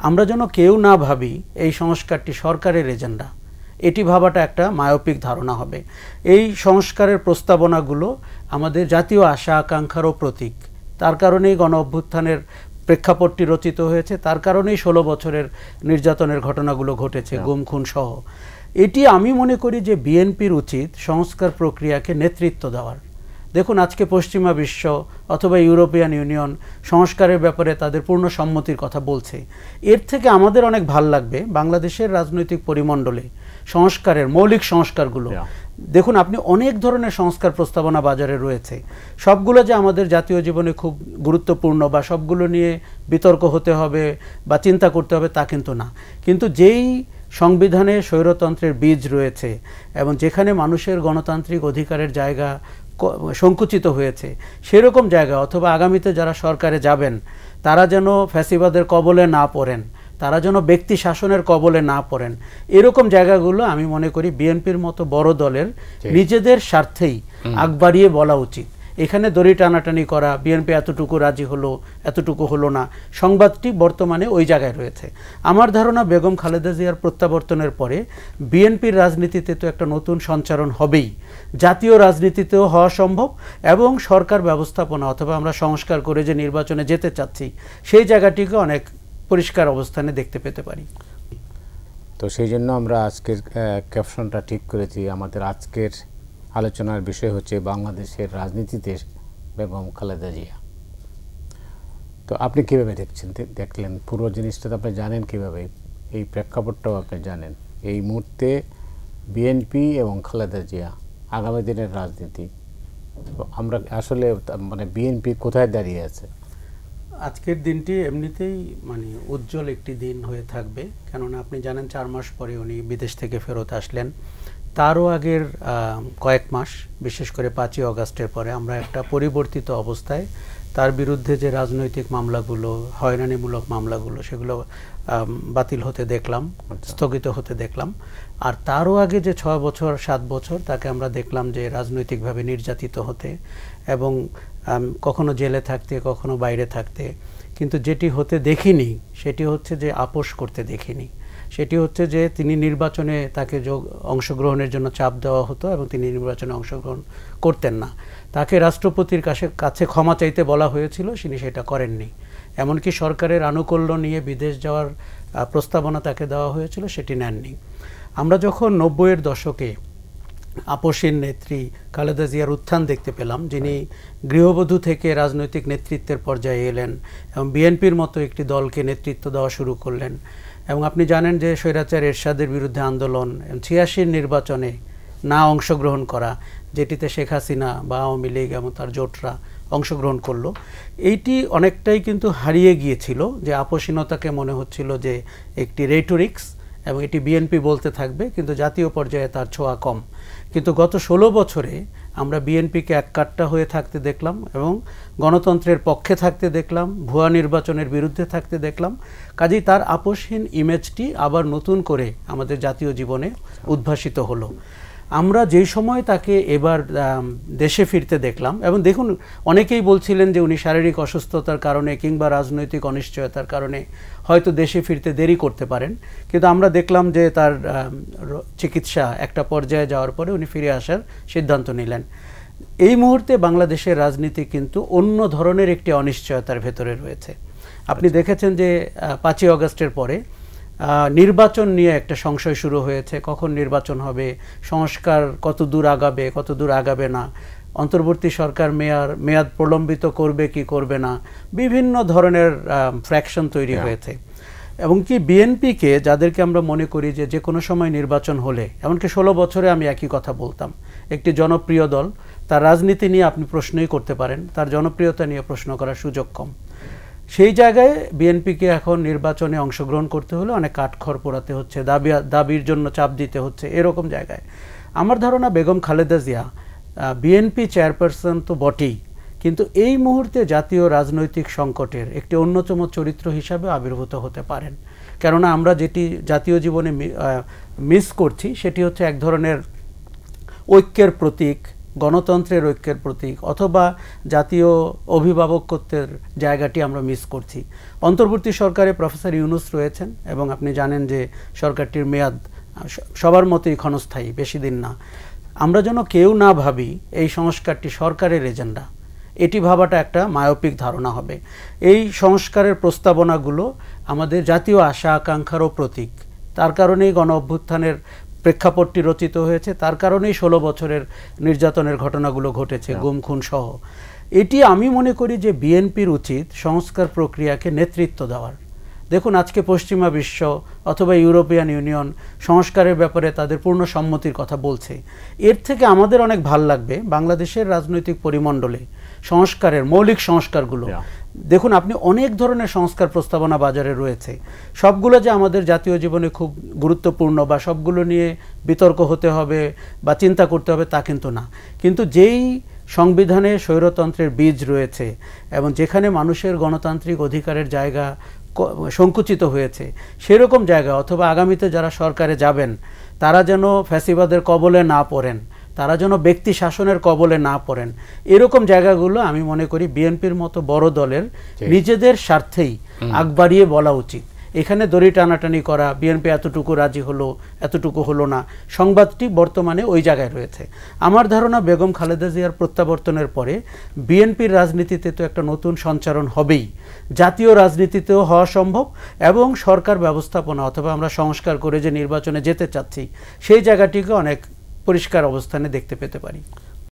আমরা যেন কেউ না ভাবি এই সংস্কারটি সরকারের এজেন্ডা, এটি ভাবাটা একটা মায়োপিক ধারণা হবে। এই সংস্কারের প্রস্তাবনাগুলো আমাদের জাতীয় আশা আকাঙ্ক্ষারও প্রতীক। তার কারণেই গণ অভ্যুত্থানের প্রেক্ষাপটটি রচিত হয়েছে, তার কারণেই 16 বছরের নির্যাতনের ঘটনাগুলো ঘটেছে, গুম খুন সহ। এটি আমি মনে করি যে বিএনপির উচিত সংস্কার প্রক্রিয়াকে নেতৃত্ব দেওয়ার। দেখুন, আজকে পশ্চিমা বিশ্ব অথবা ইউরোপিয়ান ইউনিয়ন সংস্কারের ব্যাপারে তাদের পূর্ণ সম্মতির কথা বলছে। এর থেকে আমাদের অনেক ভাল লাগবে বাংলাদেশের রাজনৈতিক পরিমণ্ডলে সংস্কারের মৌলিক সংস্কারগুলো। দেখুন, আপনি অনেক ধরনের সংস্কার প্রস্তাবনা বাজারে রয়েছে, সবগুলো যে আমাদের জাতীয় জীবনে খুব গুরুত্বপূর্ণ বা সবগুলো নিয়ে বিতর্ক হতে হবে বা চিন্তা করতে হবে তা কিন্তু না। কিন্তু যেই সংবিধানে স্বৈরতন্ত্রের বীজ রয়েছে এবং যেখানে মানুষের গণতান্ত্রিক অধিকারের জায়গা সংকুচিত হয়েছে, সেরকম জায়গা অথবা আগামীতে যারা সরকারে যাবেন তারা যেন ফ্যাসিবাদের কবলে না পড়েন, তারা যেন ব্যক্তি শাসনের কবলে না পড়েন, এরকম জায়গাগুলো আমি মনে করি বিএনপির মতো বড় দলের নিজেদের স্বার্থেই আগ বাড়িয়ে বলা উচিত। এখানে দড়ি টানাটানি করা, বিএনপি এতটুকু রাজি হলো এতটুকু হলো না, সংবাদটি বর্তমানে ওই জায়গায় রয়েছে। আমার ধারণা বেগম খালেদা জিয়ার প্রত্যাবর্তনের পরে বিএনপির রাজনীতিতে তো একটা নতুন সঞ্চারণ হবেই, জাতীয় রাজনীতিতেও হওয়া সম্ভব, এবং সরকার ব্যবস্থাপনা অথবা আমরা সংস্কার করে যে নির্বাচনে যেতে চাচ্ছি সেই জায়গাটিকে অনেক পরিষ্কার অবস্থানে দেখতে পেতে পারি। তো সেই জন্য আমরা আজকের ক্যাপশনটা ঠিক করেছি। আমাদের আজকের আলোচনার বিষয় হচ্ছে বাংলাদেশের রাজনীতিতে বেগম খালেদা জিয়া। তো আপনি কীভাবে দেখলেন পুরো জিনিসটা? তো আপনি জানেন কীভাবে, এই প্রেক্ষাপটটাও আপনি জানেন। এই মুহূর্তে বিএনপি এবং খালেদা জিয়া আগামী দিনের রাজনীতি, আমরা আসলে মানে বিএনপি কোথায় দাঁড়িয়ে আছে? আজকের দিনটি এমনিতেই মানে উজ্জ্বল একটি দিন হয়ে থাকবে, কেননা আপনি জানেন 4 মাস পরে উনি বিদেশ থেকে ফেরত আসলেন। তারও আগের কয়েক মাস, বিশেষ করে 5ই অগাস্টের পরে আমরা একটা পরিবর্তিত অবস্থায় তার বিরুদ্ধে যে রাজনৈতিক মামলাগুলো, হয়রানিমূলক মামলাগুলো, সেগুলো বাতিল হতে দেখলাম, স্থগিত হতে দেখলাম। আর তারও আগে যে 6 বছর 7 বছর তাকে আমরা দেখলাম যে রাজনৈতিকভাবে নির্যাতিত হতে এবং কখনো জেলে থাকতে, কখনো বাইরে থাকতে। কিন্তু যেটি হতে দেখিনি সেটি হচ্ছে যে আপোষ করতে দেখিনি, সেটি হচ্ছে যে তিনি নির্বাচনে তাকে অংশগ্রহণের জন্য চাপ দেওয়া হতো এবং তিনি নির্বাচনে অংশগ্রহণ করতেন না। তাকে রাষ্ট্রপতির কাছে ক্ষমা চাইতে বলা হয়েছিল, তিনি সেটা করেননি। এমনকি সরকারের আনুকূল্য নিয়ে বিদেশ যাওয়ার প্রস্তাবনা তাকে দেওয়া হয়েছিল, সেটি নেননি। আমরা যখন 90-এর দশকে আপোষের নেত্রী খালেদা জিয়ার উত্থান দেখতে পেলাম, যিনি গৃহবধূ থেকে রাজনৈতিক নেতৃত্বের পর্যায়ে এলেন এবং বিএনপির মতো একটি দলকে নেতৃত্ব দেওয়া শুরু করলেন। এবং আপনি জানেন যে স্বৈরাচার এরশাদের বিরুদ্ধে আন্দোলন, 86-র নির্বাচনে না অংশগ্রহণ করা, যেটিতে শেখ হাসিনা বা আওয়ামী লীগ এবং তার জোটরা অংশগ্রহণ করলো, এইটি অনেকটাই কিন্তু হারিয়ে গিয়েছিল। যে আপোষহীনতাকে মনে হচ্ছিল যে একটি রেটোরিক্স এবং এটি বিএনপি বলতে থাকবে, কিন্তু জাতীয় পর্যায়ে তার ছোঁয়া কম। কিন্তু গত 16 বছরে আমরা বিএনপিকে এককাট্টা হয়ে থাকতে দেখলাম এবং গণতন্ত্রের পক্ষে থাকতে দেখলাম, ভুয়া নির্বাচনের বিরুদ্ধে থাকতে দেখলাম। কাজেই তার আপোষহীন ইমেজটি আবার নতুন করে আমাদের জাতীয় জীবনে উদ্ভাসিত হলো। আমরা যেই সময় তাকে এবার দেশে ফিরতে দেখলাম, এবং দেখুন অনেকেই বলছিলেন যে উনি শারীরিক অসুস্থতার কারণে কিংবা রাজনৈতিক অনিশ্চয়তার কারণে হয়তো দেশে ফিরতে দেরি করতে পারেন, কিন্তু আমরা দেখলাম যে তার চিকিৎসা একটা পর্যায়ে যাওয়ার পরে উনি ফিরে আসার সিদ্ধান্ত নিলেন। এই মুহূর্তে বাংলাদেশের রাজনীতি কিন্তু অন্য ধরনের একটি অনিশ্চয়তার ভেতরে রয়েছে। আপনি দেখেছেন যে 5ই অগাস্টের পরে নির্বাচন নিয়ে একটা সংশয় শুরু হয়েছে, কখন নির্বাচন হবে, সংস্কার কত দূর আগাবে, কত দূর আগাবে না, অন্তর্বর্তী সরকার মেয়াদ প্রলম্বিত করবে কি করবে না, বিভিন্ন ধরনের ফ্র্যাকশন তৈরি হয়েছে। এবং কি বিএনপিকে, যাদেরকে আমরা মনে করি যে যে কোনো সময় নির্বাচন হলে, এমনকি 16 বছরে আমি একই কথা বলতাম, একটি জনপ্রিয় দল, তার রাজনীতি নিয়ে আপনি প্রশ্নই করতে পারেন, তার জনপ্রিয়তা নিয়ে প্রশ্ন করার সুযোগ কম। সেই জায়গায় বিএনপিকে এখন নির্বাচনে অংশগ্রহণ করতে হলে অনেক কাঠখড় পোড়াতে হচ্ছে, দাবির জন্য চাপ দিতে হচ্ছে। এরকম জায়গায় আমার ধারণা বেগম খালেদা জিয়া বিএনপি চেয়ারপারসন তো বটেই, কিন্তু এই মুহূর্তে জাতীয় রাজনৈতিক সংকটের একটি অন্যতম চরিত্র হিসাবে আবির্ভূত হতে পারেন। কেননা আমরা যেটি জাতীয় জীবনে মিস করছি সেটি হচ্ছে এক ধরনের ঐক্যের প্রতীক, গণতন্ত্রের ঐক্যের প্রতীক অথবা জাতীয় অভিভাবকত্বের জায়গাটি আমরা মিস করছি। অন্তর্বর্তী সরকারে প্রফেসর ইউনূস রয়েছেন এবং আপনি জানেন যে সরকারটির মেয়াদ সবার মতোই ক্ষণস্থায়ী, বেশি দিন না। আমরা যেন কেউ না ভাবি এই সংস্কারটি সরকারের এজেন্ডা, এটি ভাবাটা একটা মায়োপিক ধারণা হবে। এই সংস্কারের প্রস্তাবনাগুলো আমাদের জাতীয় আশা আকাঙ্ক্ষারও প্রতীক। তার কারণেই গণ অভ্যুত্থানের প্রেক্ষাপটটি রচিত হয়েছে, তার কারণেই 16 বছরের নির্যাতনের ঘটনাগুলো ঘটেছে, গুম খুন সহ। এটি আমি মনে করি যে বিএনপির উচিত সংস্কার প্রক্রিয়াকে নেতৃত্ব দেওয়ার। দেখুন, আজকে পশ্চিমা বিশ্ব অথবা ইউরোপিয়ান ইউনিয়ন সংস্কারের ব্যাপারে তাদের পূর্ণ সম্মতির কথা বলছে। এর থেকে আমাদের অনেক ভাল লাগবে বাংলাদেশের রাজনৈতিক পরিমণ্ডলে সংস্কারের মৌলিক সংস্কারগুলো। দেখুন, আপনি অনেক ধরনের সংস্কার প্রস্তাবনা বাজারে রয়েছে, সবগুলো যে আমাদের জাতীয় জীবনে খুব গুরুত্বপূর্ণ বা সবগুলো নিয়ে বিতর্ক হতে হবে বা চিন্তা করতে হবে তা কিন্তু না। কিন্তু যেই সংবিধানে স্বৈরতন্ত্রের বীজ রয়েছে এবং যেখানে মানুষের গণতান্ত্রিক অধিকারের জায়গা সংকুচিত হয়েছে, সেরকম জায়গা অথবা আগামীতে যারা সরকারে যাবেন তারা যেন ফ্যাসিবাদের কবলে না পড়েন, তারা যেন ব্যক্তি শাসনের কবলে না পড়েন, এরকম জায়গাগুলো আমি মনে করি বিএনপির মতো বড় দলের নিজেদের স্বার্থেই আগ বাড়িয়ে বলা উচিত। এখানে দড়ি টানাটানি করা, বিএনপি এতটুকু রাজি হলো এতটুকু হলো না, সংবাদটি বর্তমানে ওই জায়গায় রয়েছে। আমার ধারণা বেগম খালেদা জিয়ার প্রত্যাবর্তনের পরে বিএনপির রাজনীতিতে তো একটা নতুন সঞ্চারণ হবেই, জাতীয় রাজনীতিতেও হওয়া সম্ভব এবং সরকার ব্যবস্থাপনা অথবা আমরা সংস্কার করে যে নির্বাচনে যেতে চাচ্ছি সেই জায়গাটিকে অনেক পরিষ্কার অবস্থানে দেখতে পেতে পারি।